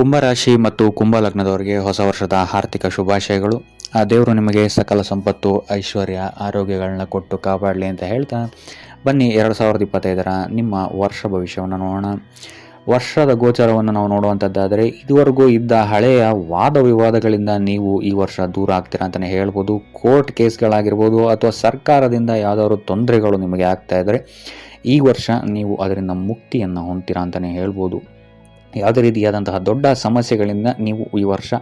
ಕುಂಭರಾಶಿ ಮತ್ತು ಕುಂಭ ಲಗ್ನದವರಿಗೆ ಹೊಸ ವರ್ಷದ ಆರ್ಥಿಕ ಶುಭಾಶಯಗಳು. ಆ ದೇವರು ನಿಮಗೆ ಸಕಲ ಸಂಪತ್ತು, ಐಶ್ವರ್ಯ, ಆರೋಗ್ಯಗಳನ್ನ ಕೊಟ್ಟು ಕಾಪಾಡಲಿ ಅಂತ ಹೇಳ್ತಾ ಬನ್ನಿ 2025ರ ನಿಮ್ಮ ವರ್ಷ ಭವಿಷ್ಯವನ್ನು ನೋಡೋಣ. ವರ್ಷದ ಗೋಚರವನ್ನು ನಾವು ನೋಡುವಂಥದ್ದಾದರೆ, ಇದುವರೆಗೂ ಇದ್ದ ಹಳೆಯ ವಾದ ವಿವಾದಗಳಿಂದ ನೀವು ಈ ವರ್ಷ ದೂರ ಆಗ್ತೀರಾ ಅಂತಲೇ ಹೇಳ್ಬೋದು. ಕೋರ್ಟ್ ಕೇಸ್ಗಳಾಗಿರ್ಬೋದು ಅಥವಾ ಸರ್ಕಾರದಿಂದ ಯಾವುದಾದ್ರು ತೊಂದರೆಗಳು ನಿಮಗೆ ಆಗ್ತಾ ಇದ್ದರೆ ಈ ವರ್ಷ ನೀವು ಅದರಿಂದ ಮುಕ್ತಿಯನ್ನು ಹೊಂದ್ತೀರಾ ಅಂತಲೇ ಹೇಳ್ಬೋದು. ಯಾವುದೇ ರೀತಿಯಾದಂತಹ ದೊಡ್ಡ ಸಮಸ್ಯೆಗಳಿಂದ ನೀವು ಈ ವರ್ಷ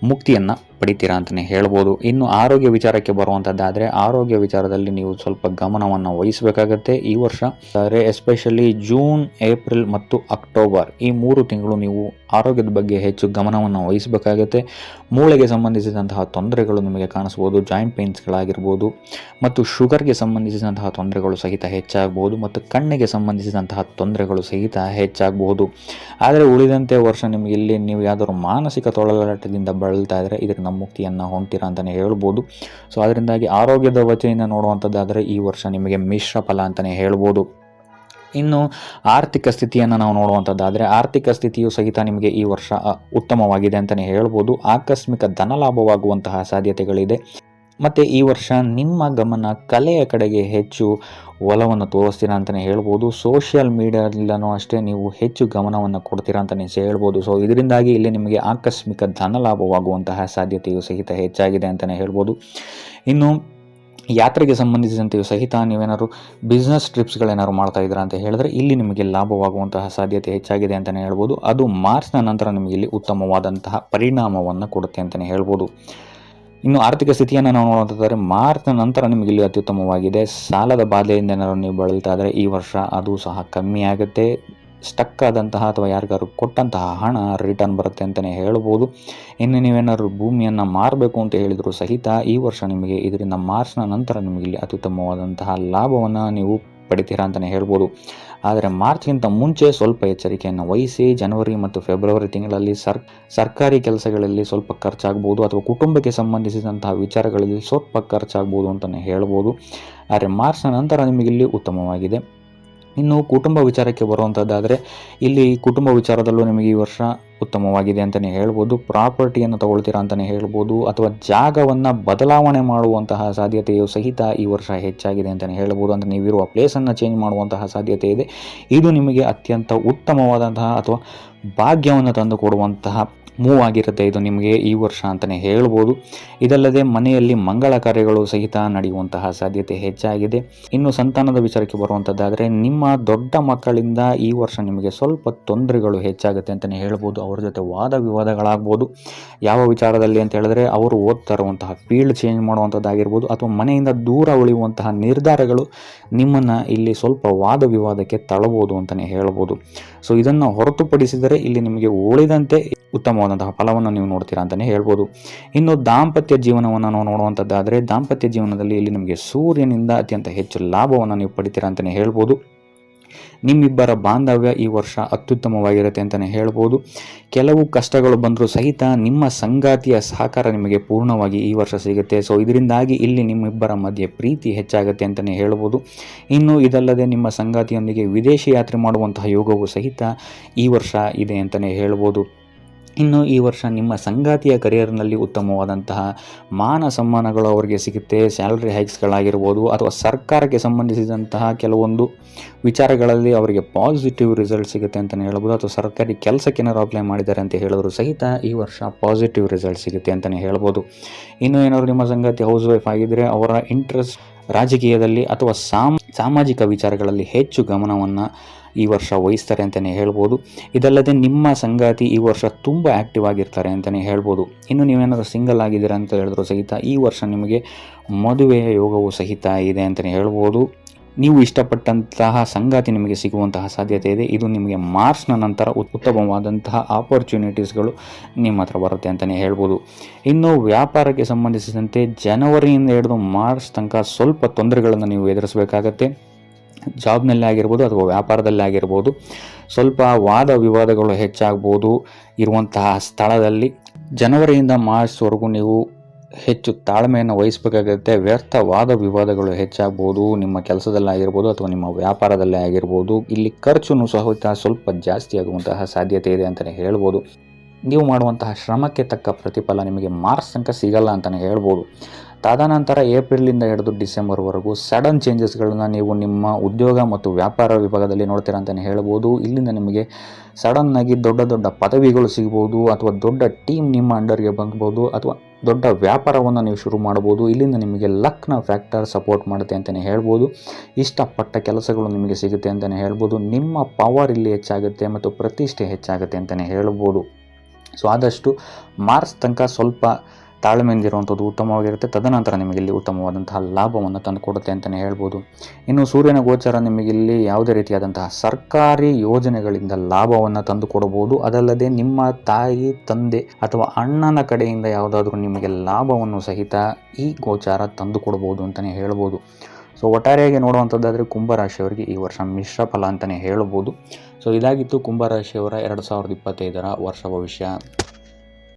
ಮುಕ್ತಿಯನ್ನು ಪಡಿತೀರಾ ಅಂತಲೇ ಹೇಳ್ಬೋದು. ಇನ್ನು ಆರೋಗ್ಯ ವಿಚಾರಕ್ಕೆ ಬರುವಂಥದ್ದಾದರೆ, ಆರೋಗ್ಯ ವಿಚಾರದಲ್ಲಿ ನೀವು ಸ್ವಲ್ಪ ಗಮನವನ್ನು ವಹಿಸಬೇಕಾಗತ್ತೆ ಈ ವರ್ಷ. ಆದರೆ ಎಸ್ಪೆಷಲಿ ಜೂನ್, ಏಪ್ರಿಲ್ ಮತ್ತು ಅಕ್ಟೋಬರ್ ಈ 3 ತಿಂಗಳು ನೀವು ಆರೋಗ್ಯದ ಬಗ್ಗೆ ಹೆಚ್ಚು ಗಮನವನ್ನು ವಹಿಸಬೇಕಾಗತ್ತೆ. ಮೂಳೆಗೆ ಸಂಬಂಧಿಸಿದಂತಹ ತೊಂದರೆಗಳು ನಿಮಗೆ ಕಾಣಿಸ್ಬೋದು, ಜಾಯಿಂಟ್ ಪೇನ್ಸ್ಗಳಾಗಿರ್ಬೋದು, ಮತ್ತು ಶುಗರ್ಗೆ ಸಂಬಂಧಿಸಿದಂತಹ ತೊಂದರೆಗಳು ಸಹಿತ ಹೆಚ್ಚಾಗಬಹುದು, ಮತ್ತು ಕಣ್ಣಿಗೆ ಸಂಬಂಧಿಸಿದಂತಹ ತೊಂದರೆಗಳು ಸಹಿತ ಹೆಚ್ಚಾಗಬಹುದು. ಆದರೆ ಉಳಿದಂತೆ ವರ್ಷ ನಿಮಗೆ ಇಲ್ಲಿ ನೀವು ಯಾವುದಾದ್ರು ಮಾನಸಿಕ ತೊಳಲಾಟದಿಂದ ಬಳಲ್ತಾ ಇದ್ದರೆ ಇದರಿಂದ ಮುಕ್ತಿಯನ್ನು ಹೊಂದ್ತೀರಾ ಅಂತಲೇ ಹೇಳ್ಬೋದು. ಸೊ ಅದರಿಂದಾಗಿ ಆರೋಗ್ಯದ ವಚನೆಯಿಂದ ನೋಡುವಂಥದ್ದಾದರೆ ಈ ವರ್ಷ ನಿಮಗೆ ಮಿಶ್ರ ಫಲ ಅಂತಲೇ ಹೇಳ್ಬೋದು. ಇನ್ನು ಆರ್ಥಿಕ ಸ್ಥಿತಿಯನ್ನು ನಾವು ನೋಡುವಂಥದ್ದಾದರೆ, ಆರ್ಥಿಕ ಸ್ಥಿತಿಯು ಸಹಿತ ನಿಮಗೆ ಈ ವರ್ಷ ಉತ್ತಮವಾಗಿದೆ ಅಂತಲೇ ಹೇಳ್ಬೋದು. ಆಕಸ್ಮಿಕ ಧನಲಾಭವಾಗುವಂತಹ ಸಾಧ್ಯತೆಗಳಿದೆ. ಮತ್ತು ಈ ವರ್ಷ ನಿಮ್ಮ ಗಮನ ಕಲೆಯ ಕಡೆಗೆ ಹೆಚ್ಚು ಒಲವನ್ನು ತೋರಿಸ್ತೀರಾ ಅಂತಲೇ ಹೇಳ್ಬೋದು. ಸೋಷಿಯಲ್ ಮೀಡಿಯಾದಲ್ಲೂ ಅಷ್ಟೇ ನೀವು ಹೆಚ್ಚು ಗಮನವನ್ನು ಕೊಡ್ತೀರಾ ಅಂತಲೇ ಹೇಳ್ಬೋದು. ಸೊ ಇದರಿಂದಾಗಿ ಇಲ್ಲಿ ನಿಮಗೆ ಆಕಸ್ಮಿಕ ಧನಲಾಭವಾಗುವಂತಹ ಸಾಧ್ಯತೆಯು ಸಹಿತ ಹೆಚ್ಚಾಗಿದೆ ಅಂತಲೇ ಹೇಳ್ಬೋದು. ಇನ್ನು ಯಾತ್ರೆಗೆ ಸಂಬಂಧಿಸಿದಂತೆಯೂ ಸಹಿತ ನೀವೇನಾದ್ರು ಬಿಸ್ನೆಸ್ ಟ್ರಿಪ್ಸ್ಗಳೇನಾದ್ರು ಮಾಡ್ತಾ ಇದ್ದೀರಾ ಅಂತ ಹೇಳಿದ್ರೆ ಇಲ್ಲಿ ನಿಮಗೆ ಲಾಭವಾಗುವಂತಹ ಸಾಧ್ಯತೆ ಹೆಚ್ಚಾಗಿದೆ ಅಂತಲೇ ಹೇಳ್ಬೋದು. ಅದು ಮಾರ್ಚ್ನ ನಂತರ ನಿಮಗೆ ಇಲ್ಲಿ ಉತ್ತಮವಾದಂತಹ ಪರಿಣಾಮವನ್ನು ಕೊಡುತ್ತೆ ಅಂತಲೇ ಹೇಳ್ಬೋದು. ಇನ್ನು ಆರ್ಥಿಕ ಸ್ಥಿತಿಯನ್ನು ನಾವು ನೋಡುವಂಥದ್ದಾದರೆ, ಮಾರ್ಚ್ನ ನಂತರ ನಿಮಗೆ ಇಲ್ಲಿ ಅತ್ಯುತ್ತಮವಾಗಿದೆ. ಸಾಲದ ಬಾಧೆಯಿಂದ ಏನಾದ್ರು ನೀವು ಬಳಲ್ತಾ ಇದ್ದರೆ ಈ ವರ್ಷ ಅದು ಸಹ ಕಮ್ಮಿ ಆಗುತ್ತೆ. ಸ್ಟಕ್ ಆದಂತಹ ಅಥವಾ ಯಾರಿಗಾದ್ರು ಕೊಟ್ಟಂತಹ ಹಣ ರಿಟರ್ನ್ ಬರುತ್ತೆ ಅಂತಲೇ ಹೇಳ್ಬೋದು. ಇನ್ನು ನೀವೇನಾದ್ರು ಭೂಮಿಯನ್ನು ಮಾರಬೇಕು ಅಂತ ಹೇಳಿದರೂ ಸಹಿತ ಈ ವರ್ಷ ನಿಮಗೆ ಇದರಿಂದ ಮಾರ್ಚ್ನ ನಂತರ ನಿಮಗೆ ಇಲ್ಲಿ ಅತ್ಯುತ್ತಮವಾದಂತಹ ಲಾಭವನ್ನು ನೀವು ಪಡಿತೀರಾ ಅಂತಲೇ ಹೇಳ್ಬೋದು. ಆದರೆ ಮಾರ್ಚ್ಗಿಂತ ಮುಂಚೆ ಸ್ವಲ್ಪ ಎಚ್ಚರಿಕೆಯನ್ನು ವಹಿಸಿ. ಜನವರಿ ಮತ್ತು ಫೆಬ್ರವರಿ ತಿಂಗಳಲ್ಲಿ ಸರ್ಕಾರಿ ಕೆಲಸಗಳಲ್ಲಿ ಸ್ವಲ್ಪ ಖರ್ಚಾಗ್ಬೋದು, ಅಥವಾ ಕುಟುಂಬಕ್ಕೆ ಸಂಬಂಧಿಸಿದಂತಹ ವಿಚಾರಗಳಲ್ಲಿ ಸ್ವಲ್ಪ ಖರ್ಚಾಗ್ಬೋದು ಅಂತಲೇ ಹೇಳ್ಬೋದು. ಆದರೆ ಮಾರ್ಚ್ನ ನಂತರ ನಿಮಗಿಲ್ಲಿ ಉತ್ತಮವಾಗಿದೆ. ಇನ್ನು ಕುಟುಂಬ ವಿಚಾರಕ್ಕೆ ಬರುವಂಥದ್ದಾದರೆ, ಇಲ್ಲಿ ಕುಟುಂಬ ವಿಚಾರದಲ್ಲೂ ನಿಮಗೆ ಈ ವರ್ಷ ಉತ್ತಮವಾಗಿದೆ ಅಂತಲೇ ಹೇಳ್ಬೋದು. ಪ್ರಾಪರ್ಟಿಯನ್ನು ತಗೊಳ್ತೀರಾ ಅಂತಲೇ ಹೇಳ್ಬೋದು, ಅಥವಾ ಜಾಗವನ್ನು ಬದಲಾವಣೆ ಮಾಡುವಂತಹ ಸಾಧ್ಯತೆಯು ಸಹಿತ ಈ ವರ್ಷ ಹೆಚ್ಚಾಗಿದೆ ಅಂತಲೇ ಹೇಳ್ಬೋದು. ಅಂದರೆ ನೀವಿರುವ ಪ್ಲೇಸನ್ನು ಚೇಂಜ್ ಮಾಡುವಂತಹ ಸಾಧ್ಯತೆ ಇದೆ. ಇದು ನಿಮಗೆ ಅತ್ಯಂತ ಉತ್ತಮವಾದಂತಹ ಅಥವಾ ಭಾಗ್ಯವನ್ನು ತಂದು ಕೊಡುವಂತಹ ಮೂವ್ ಆಗಿರುತ್ತೆ ಇದು ನಿಮಗೆ ಈ ವರ್ಷ ಅಂತಲೇ ಹೇಳ್ಬೋದು. ಇದಲ್ಲದೆ ಮನೆಯಲ್ಲಿ ಮಂಗಳ ಕಾರ್ಯಗಳು ಸಹಿತ ನಡೆಯುವಂತಹ ಸಾಧ್ಯತೆ ಹೆಚ್ಚಾಗಿದೆ. ಇನ್ನು ಸಂತಾನದ ವಿಚಾರಕ್ಕೆ ಬರುವಂಥದ್ದಾದರೆ, ನಿಮ್ಮ ದೊಡ್ಡ ಮಕ್ಕಳಿಂದ ಈ ವರ್ಷ ನಿಮಗೆ ಸ್ವಲ್ಪ ತೊಂದರೆಗಳು ಹೆಚ್ಚಾಗುತ್ತೆ ಅಂತಲೇ ಹೇಳ್ಬೋದು. ಅವ್ರ ಜೊತೆ ವಾದ ವಿವಾದಗಳಾಗ್ಬೋದು. ಯಾವ ವಿಚಾರದಲ್ಲಿ ಅಂತ ಹೇಳಿದ್ರೆ, ಅವರು ಓದ್ತಾ ಇರುವಂತಹ ಫೀಲ್ಡ್ ಚೇಂಜ್ ಮಾಡುವಂಥದ್ದಾಗಿರ್ಬೋದು, ಅಥವಾ ಮನೆಯಿಂದ ದೂರ ಉಳಿಯುವಂತಹ ನಿರ್ಧಾರಗಳು ನಿಮ್ಮನ್ನು ಇಲ್ಲಿ ಸ್ವಲ್ಪ ವಾದ ವಿವಾದಕ್ಕೆ ತಳ್ಳಬಹುದು ಅಂತಲೇ ಹೇಳ್ಬೋದು. ಸೊ ಇದನ್ನು ಹೊರತುಪಡಿಸಿದರೆ ಇಲ್ಲಿ ನಿಮಗೆ ಉಳಿದಂತೆ ಉತ್ತಮವಾದಂತಹ ಫಲವನ್ನು ನೀವು ನೋಡ್ತೀರಾ ಅಂತಲೇ ಹೇಳ್ಬೋದು. ಇನ್ನು ದಾಂಪತ್ಯ ಜೀವನವನ್ನು ನಾವು ನೋಡುವಂಥದ್ದಾದರೆ, ದಾಂಪತ್ಯ ಜೀವನದಲ್ಲಿ ಇಲ್ಲಿ ನಿಮಗೆ ಸೂರ್ಯನಿಂದ ಅತ್ಯಂತ ಹೆಚ್ಚು ಲಾಭವನ್ನು ನೀವು ಪಡಿತೀರಾ ಅಂತಲೇ ಹೇಳ್ಬೋದು. ನಿಮ್ಮಿಬ್ಬರ ಬಾಂಧವ್ಯ ಈ ವರ್ಷ ಅತ್ಯುತ್ತಮವಾಗಿರುತ್ತೆ ಅಂತಲೇ ಹೇಳ್ಬೋದು. ಕೆಲವು ಕಷ್ಟಗಳು ಬಂದರೂ ಸಹಿತ ನಿಮ್ಮ ಸಂಗಾತಿಯ ಸಹಕಾರ ನಿಮಗೆ ಪೂರ್ಣವಾಗಿ ಈ ವರ್ಷ ಸಿಗುತ್ತೆ. ಸೊ ಇದರಿಂದಾಗಿ ಇಲ್ಲಿ ನಿಮ್ಮಿಬ್ಬರ ಮಧ್ಯೆ ಪ್ರೀತಿ ಹೆಚ್ಚಾಗುತ್ತೆ ಅಂತಲೇ ಹೇಳ್ಬೋದು. ಇನ್ನು ಇದಲ್ಲದೆ ನಿಮ್ಮ ಸಂಗಾತಿಯೊಂದಿಗೆ ವಿದೇಶಿ ಯಾತ್ರೆ ಮಾಡುವಂತಹ ಯೋಗವು ಸಹಿತ ಈ ವರ್ಷ ಇದೆ ಅಂತಲೇ ಹೇಳ್ಬೋದು. ಇನ್ನು ಈ ವರ್ಷ ನಿಮ್ಮ ಸಂಗಾತಿಯ ಕರಿಯರ್ನಲ್ಲಿ ಉತ್ತಮವಾದಂತಹ ಮಾನ ಸಮ್ಮಾನಗಳು ಅವರಿಗೆ ಸಿಗುತ್ತೆ. ಸ್ಯಾಲರಿ ಹೈಕ್ಸ್ಗಳಾಗಿರ್ಬೋದು, ಅಥವಾ ಸರ್ಕಾರಕ್ಕೆ ಸಂಬಂಧಿಸಿದಂತಹ ಕೆಲವೊಂದು ವಿಚಾರಗಳಲ್ಲಿ ಅವರಿಗೆ ಪಾಸಿಟಿವ್ ರಿಸಲ್ಟ್ ಸಿಗುತ್ತೆ ಅಂತಲೇ ಹೇಳ್ಬೋದು. ಅಥವಾ ಸರ್ಕಾರಿ ಕೆಲಸಕ್ಕೆ ಏನಾದ್ರು ಅಪ್ಲೈ ಮಾಡಿದ್ದಾರೆ ಅಂತ ಹೇಳಿದ್ರು ಸಹಿತ ಈ ವರ್ಷ ಪಾಸಿಟಿವ್ ರಿಸಲ್ಟ್ ಸಿಗುತ್ತೆ ಅಂತಲೇ ಹೇಳ್ಬೋದು. ಇನ್ನು ಏನಾದ್ರು ನಿಮ್ಮ ಸಂಗಾತಿ ಹೌಸ್ ವೈಫ್ ಆಗಿದ್ದರೆ ಅವರ ಇಂಟ್ರೆಸ್ಟ್ ರಾಜಕೀಯದಲ್ಲಿ ಅಥವಾ ಸಾಮಾಜಿಕ ವಿಚಾರಗಳಲ್ಲಿ ಹೆಚ್ಚು ಗಮನವನ್ನು ಈ ವರ್ಷ ವಹಿಸ್ತಾರೆ ಅಂತಲೇ ಹೇಳ್ಬೋದು. ಇದಲ್ಲದೆ ನಿಮ್ಮ ಸಂಗಾತಿ ಈ ವರ್ಷ ತುಂಬ ಆ್ಯಕ್ಟಿವ್ ಆಗಿರ್ತಾರೆ ಅಂತಲೇ ಹೇಳ್ಬೋದು. ಇನ್ನು ನೀವೇನಾದರೂ ಸಿಂಗಲ್ ಆಗಿದ್ದೀರಾ ಅಂತ ಹೇಳಿದ್ರು ಸಹಿತ ಈ ವರ್ಷ ನಿಮಗೆ ಮದುವೆಯ ಯೋಗವು ಸಹಿತ ಇದೆ ಅಂತಲೇ ಹೇಳ್ಬೋದು. ನೀವು ಇಷ್ಟಪಟ್ಟಂತಹ ಸಂಗಾತಿ ನಿಮಗೆ ಸಿಗುವಂತಹ ಸಾಧ್ಯತೆ ಇದೆ. ಇದು ನಿಮಗೆ ಮಾರ್ಚ್ನ ನಂತರ ಉತ್ತಮವಾದಂತಹ ಆಪರ್ಚುನಿಟೀಸ್ಗಳು ನಿಮ್ಮ ಹತ್ರ ಬರುತ್ತೆ ಅಂತಲೇ ಹೇಳ್ಬೋದು. ಇನ್ನು ವ್ಯಾಪಾರಕ್ಕೆ ಸಂಬಂಧಿಸಿದಂತೆ ಜನವರಿಯಿಂದ ಹಿಡಿದು ಮಾರ್ಚ್ ತನಕ ಸ್ವಲ್ಪ ತೊಂದರೆಗಳನ್ನು ನೀವು ಎದುರಿಸಬೇಕಾಗತ್ತೆ. ಜಾಬ್ನಲ್ಲಿ ಆಗಿರ್ಬೋದು ಅಥವಾ ವ್ಯಾಪಾರದಲ್ಲಿ ಆಗಿರ್ಬೋದು, ಸ್ವಲ್ಪ ವಾದ ವಿವಾದಗಳು ಹೆಚ್ಚಾಗ್ಬೋದು ಇರುವಂತಹ ಸ್ಥಳದಲ್ಲಿ. ಜನವರಿಯಿಂದ ಮಾರ್ಚ್ವರೆಗೂ ನೀವು ಹೆಚ್ಚು ತಾಳ್ಮೆಯನ್ನು ವಹಿಸಬೇಕಾಗುತ್ತೆ. ವ್ಯರ್ಥ ವಾದ ವಿವಾದಗಳು ಹೆಚ್ಚಾಗ್ಬೋದು ನಿಮ್ಮ ಕೆಲಸದಲ್ಲಾಗಿರ್ಬೋದು ಅಥವಾ ನಿಮ್ಮ ವ್ಯಾಪಾರದಲ್ಲೇ ಆಗಿರ್ಬೋದು. ಇಲ್ಲಿ ಖರ್ಚು ಸಹಿತ ಸ್ವಲ್ಪ ಜಾಸ್ತಿ ಆಗುವಂತಹ ಸಾಧ್ಯತೆ ಇದೆ ಅಂತಲೇ ಹೇಳ್ಬೋದು. ನೀವು ಮಾಡುವಂತಹ ಶ್ರಮಕ್ಕೆ ತಕ್ಕ ಪ್ರತಿಫಲ ನಿಮಗೆ ಮಾರ್ಚ್ ತನಕ ಸಿಗಲ್ಲ ಅಂತಲೇ ಹೇಳ್ಬೋದು. ತದನಂತರ ಏಪ್ರಿಲಿಂದ ಹಿಡಿದು ಡಿಸೆಂಬರ್ವರೆಗೂ ಸಡನ್ ಚೇಂಜಸ್ಗಳನ್ನು ನೀವು ನಿಮ್ಮ ಉದ್ಯೋಗ ಮತ್ತು ವ್ಯಾಪಾರ ವಿಭಾಗದಲ್ಲಿ ನೋಡ್ತೀರ ಅಂತಲೇ ಹೇಳ್ಬೋದು. ಇಲ್ಲಿಂದ ನಿಮಗೆ ಸಡನ್ನಾಗಿ ದೊಡ್ಡ ದೊಡ್ಡ ಪದವಿಗಳು ಸಿಗ್ಬೋದು, ಅಥವಾ ದೊಡ್ಡ ಟೀಮ್ ನಿಮ್ಮ ಅಂಡರ್ಗೆ ಬಂದ್ಬೋದು, ಅಥವಾ ದೊಡ್ಡ ವ್ಯಾಪಾರವನ್ನು ನೀವು ಶುರು ಮಾಡ್ಬೋದು. ಇಲ್ಲಿಂದ ನಿಮಗೆ ಲಕ್ನ ಫ್ಯಾಕ್ಟರ್ ಸಪೋರ್ಟ್ ಮಾಡುತ್ತೆ ಅಂತಲೇ ಹೇಳ್ಬೋದು. ಇಷ್ಟಪಟ್ಟ ಕೆಲಸಗಳು ನಿಮಗೆ ಸಿಗುತ್ತೆ ಅಂತಲೇ ಹೇಳ್ಬೋದು. ನಿಮ್ಮ ಪವರ್ ಇಲ್ಲಿ ಹೆಚ್ಚಾಗುತ್ತೆ ಮತ್ತು ಪ್ರತಿಷ್ಠೆ ಹೆಚ್ಚಾಗುತ್ತೆ ಅಂತಲೇ ಹೇಳ್ಬೋದು. ಸೊ ಆದಷ್ಟು ಮಾರ್ಚ್ ತನಕ ಸ್ವಲ್ಪ ತಾಳ್ಮೆಯಿಂದಿರುವಂಥದ್ದು ಉತ್ತಮವಾಗಿರುತ್ತೆ. ತದನಂತರ ನಿಮಗಿಲ್ಲಿ ಉತ್ತಮವಾದಂತಹ ಲಾಭವನ್ನು ತಂದುಕೊಡುತ್ತೆ ಅಂತಲೇ ಹೇಳ್ಬೋದು. ಇನ್ನು ಸೂರ್ಯನ ಗೋಚರ ನಿಮಗಿಲ್ಲಿ ಯಾವುದೇ ರೀತಿಯಾದಂತಹ ಸರ್ಕಾರಿ ಯೋಜನೆಗಳಿಂದ ಲಾಭವನ್ನು ತಂದುಕೊಡಬಹುದು. ಅದಲ್ಲದೆ ನಿಮ್ಮ ತಾಯಿ, ತಂದೆ ಅಥವಾ ಅಣ್ಣನ ಕಡೆಯಿಂದ ಯಾವುದಾದ್ರೂ ನಿಮಗೆ ಲಾಭವನ್ನು ಸಹಿತ ಈ ಗೋಚಾರ ತಂದುಕೊಡ್ಬೋದು ಅಂತಲೇ ಹೇಳ್ಬೋದು. ಸೊ ಒಟ್ಟಾರೆಯಾಗಿ ನೋಡುವಂಥದ್ದಾದರೆ ಕುಂಭರಾಶಿಯವರಿಗೆ ಈ ವರ್ಷ ಮಿಶ್ರ ಫಲ ಅಂತಲೇ ಹೇಳ್ಬೋದು. ಸೊ ಇದಾಗಿತ್ತು ಕುಂಭರಾಶಿಯವರ 2025 ವರ್ಷ ಭವಿಷ್ಯ.